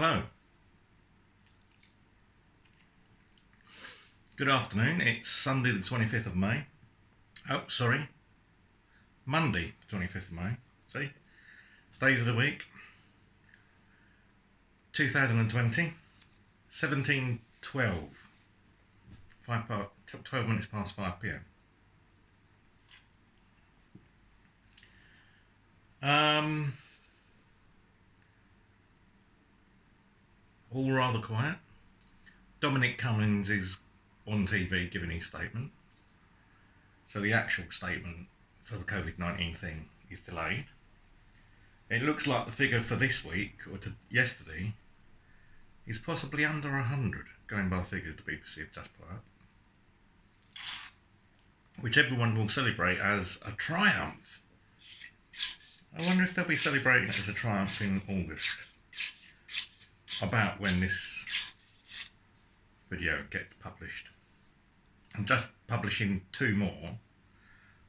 Hello. Good afternoon. It's Sunday the 25th of May. Oh, sorry. Monday the 25th of May. See? Days of the week. 2020. 17:12. 12 minutes past 5 p.m. All rather quiet. Dominic Cummings is on TV giving his statement. So the actual statement for the COVID-19 thing is delayed. It looks like the figure for this week, or yesterday, is possibly under 100, going by the figures the BBC have just put up, which everyone will celebrate as a triumph. I wonder if they'll be celebrating it as a triumph in August, about when this video gets published. I'm just publishing 2 more.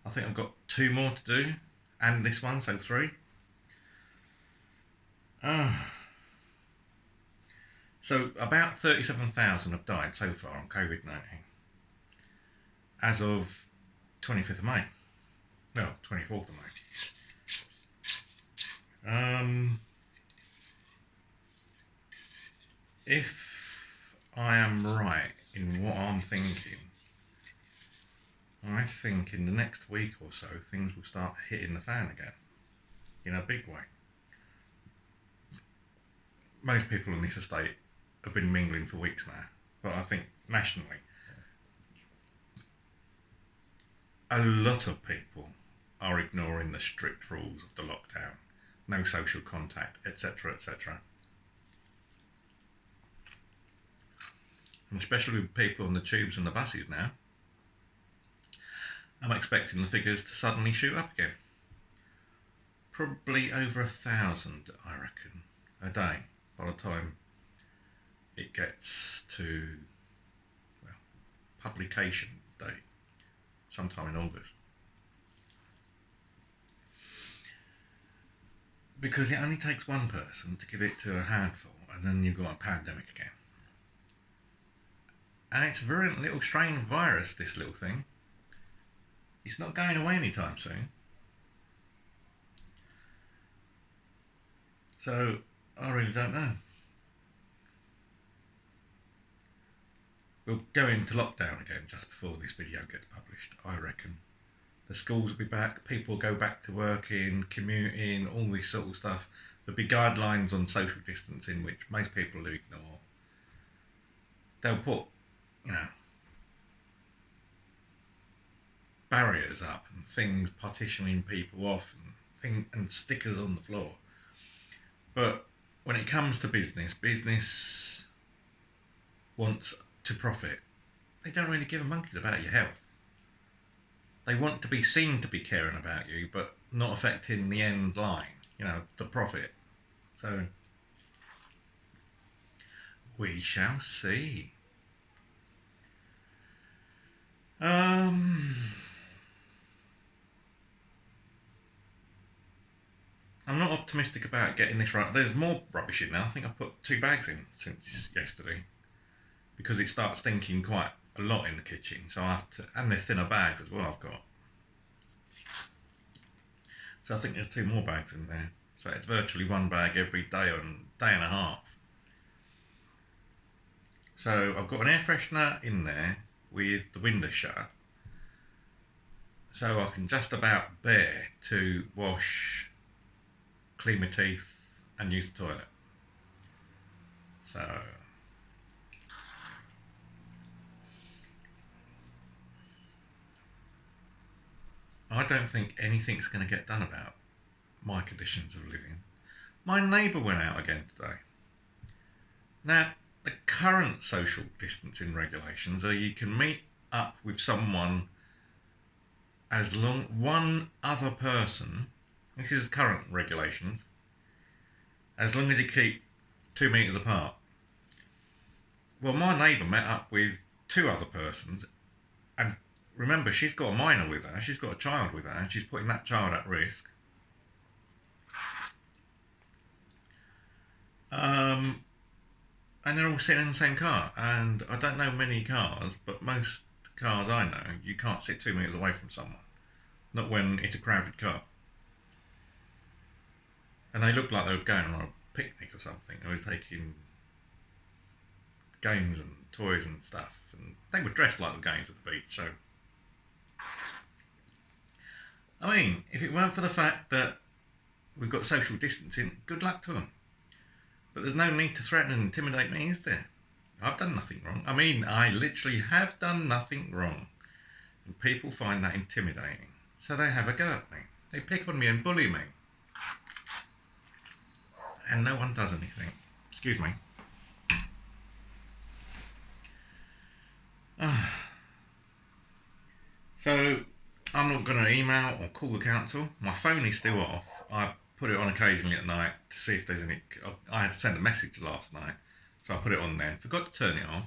I think I've got 2 more to do, and this one, so 3. So about 37,000 have died so far on COVID-19 as of 25th of May. No, 24th of May. If I am right in what I'm thinking, I think in the next week or so things will start hitting the fan again in a big way. Most people in this estate have been mingling for weeks now, but I think nationally a lot of people are ignoring the strict rules of the lockdown, no social contact, etc, etc. And especially with people on the tubes and the buses now, I'm expecting the figures to suddenly shoot up again. Probably over 1,000, I reckon, a day by the time it gets to, well, publication date, sometime in August. Because it only takes one person to give it to a handful, and then you've got a pandemic again. And it's a virulent little strain of virus, this little thing. It's not going away anytime soon. So, I really don't know. We'll go into lockdown again just before this video gets published, I reckon. The schools will be back, people will go back to working, commuting, all this sort of stuff. There'll be guidelines on social distancing, which most people will ignore. They'll put, barriers up and things partitioning people off and stickers on the floor. But when it comes to business wants to profit. They don't really give a monkey's about your health. They want to be seen to be caring about you, but not affecting the end line, the profit. So we shall see. I'm not optimistic about getting this right. There's more rubbish in now. I think I've put 2 bags in since yesterday, because it starts stinking quite a lot in the kitchen. So I have to, and they're thinner bags as well I've got. So I think there's 2 more bags in there. So it's virtually 1 bag every day and a half. So I've got an air freshener in there with the window shut, so I can just about bear to wash, clean my teeth and use the toilet. So I don't think anything's going to get done about my conditions of living. My neighbour went out again today. Now, the current social distancing regulations are you can meet up with someone as long one other person, this is current regulations, as long as you keep 2 metres apart. Well, my neighbour met up with 2 other persons, and remember, she's got a minor with her, she's got a child with her, and she's putting that child at risk. and they're all sitting in the same car. And I don't know many cars, but most cars I know, you can't sit 2 metres away from someone. Not when it's a crowded car. And they looked like they were going on a picnic or something. They were taking games and toys and stuff. And they were dressed like the games at the beach, so. I mean, if it weren't for the fact that we've got social distancing, good luck to them. But there's no need to threaten and intimidate me, is there? I've done nothing wrong. I mean, I literally have done nothing wrong. And people find that intimidating. So they have a go at me. They pick on me and bully me. And no one does anything. Excuse me. So, I'm not going to email or call the council. My phone is still off. I put it on occasionally at night to see if there's any. I had to send a message last night, so I put it on then. Forgot to turn it off,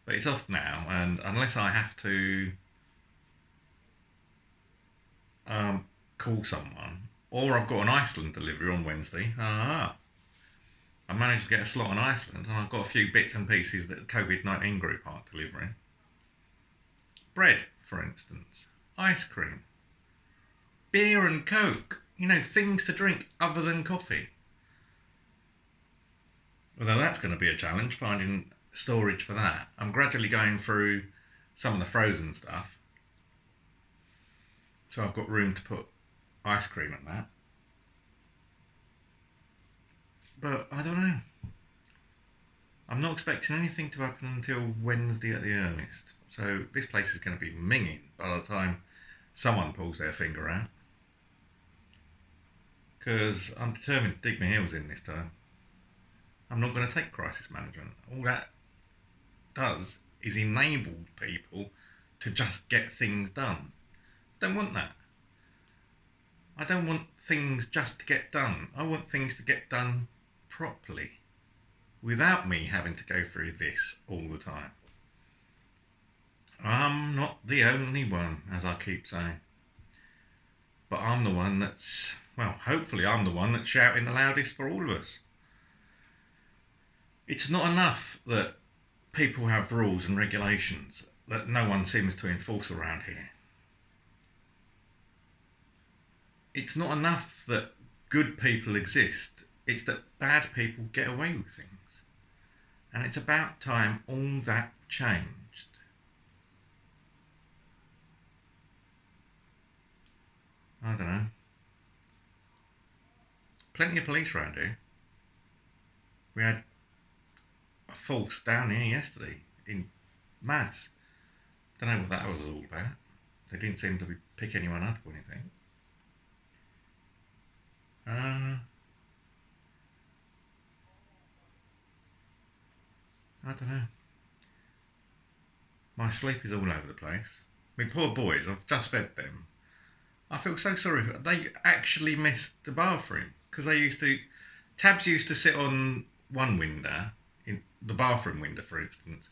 but it's off now. And unless I have to call someone, or I've got an Iceland delivery on Wednesday. I managed to get a slot on Iceland, and I've got a few bits and pieces that the COVID-19 group aren't delivering. Bread, for instance, ice cream, beer and Coke. You know, things to drink other than coffee. Although that's going to be a challenge, finding storage for that. I'm gradually going through some of the frozen stuff. So I've got room to put ice cream and that. But I don't know. I'm not expecting anything to happen until Wednesday at the earliest. So this place is going to be minging by the time someone pulls their finger out. Because I'm determined to dig my heels in this time. I'm not going to take crisis management. All that does is enable people to just get things done. Don't want that. I don't want things just to get done. I want things to get done properly, without me having to go through this all the time. I'm not the only one, as I keep saying. But I'm the one that's, well, hopefully I'm the one that's shouting the loudest for all of us. It's not enough that people have rules and regulations that no one seems to enforce around here. It's not enough that good people exist. It's that bad people get away with things. And it's about time all that changed. I don't know. Plenty of police around here. We had a force down here yesterday in mass. Don't know what that was all about. They didn't seem to pick anyone up or anything. I don't know. My sleep is all over the place. I mean, poor boys, I've just fed them. I feel so sorry for them. They actually missed the bathroom because Tabs used to sit on one window, in the bathroom window, for instance,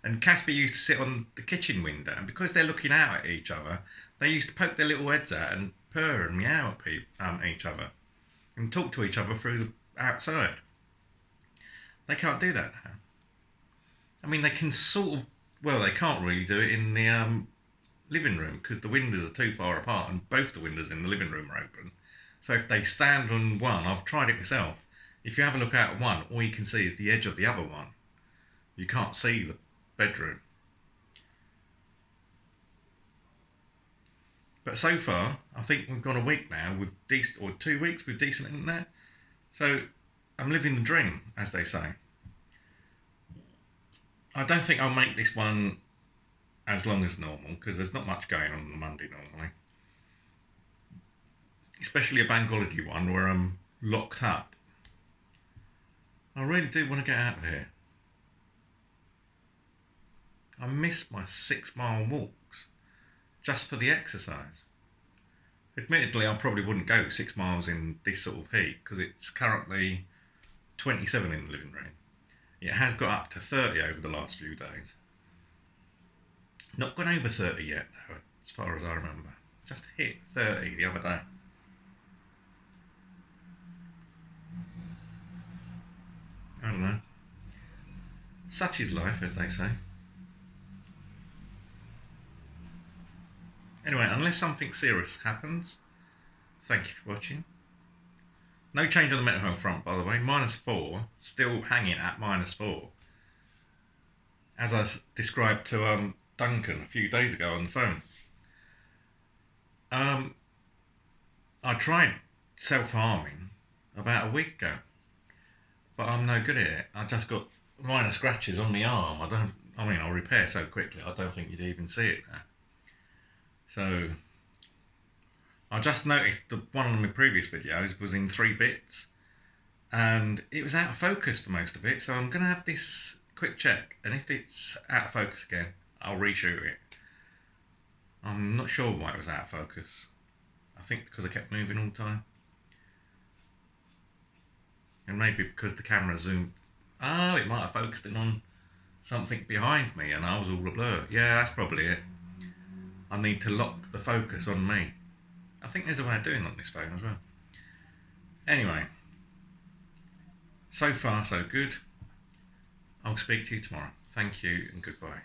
and Casper used to sit on the kitchen window. And because they're looking out at each other, they used to poke their little heads out and purr and meow at each other and talk to each other through the outside. They can't do that now. I mean, they can sort of, well, they can't really do it in the living room because the windows are too far apart and both the windows in the living room are open. So if they stand on one, I've tried it myself. If you have a look out at one, all you can see is the edge of the other one. You can't see the bedroom. But so far, I think we've gone a week now with decent, or 2 weeks with decent internet. So I'm living the dream, as they say. I don't think I'll make this one as long as normal because there's not much going on the Monday normally. Especially a bank holiday one where I'm locked up. I really do want to get out of here. I miss my 6-mile walks just for the exercise. Admittedly, I probably wouldn't go 6 miles in this sort of heat because it's currently 27 in the living room. It has got up to 30 over the last few days. Not gone over 30 yet, though, as far as I remember. Just hit 30 the other day. I don't know. Such is life, as they say. Anyway, unless something serious happens, thank you for watching. No change on the mental health front, by the way. -4, still hanging at -4. As I described to Duncan a few days ago on the phone. I tried self-harming about a week ago, but I'm no good at it. I just got minor scratches on my arm. I'll repair so quickly, I don't think you'd even see it now. So, I just noticed that one of my previous videos was in 3 bits, and it was out of focus for most of it, so I'm going to have this quick check, and if it's out of focus again, I'll reshoot it. I'm not sure why it was out of focus. I think because I kept moving all the time. And maybe because the camera zoomed. Oh, it might have focused in on something behind me and I was all a blur. Yeah, that's probably it. I need to lock the focus on me. I think there's a way of doing it on this phone as well. Anyway, so far so good. I'll speak to you tomorrow. Thank you and goodbye.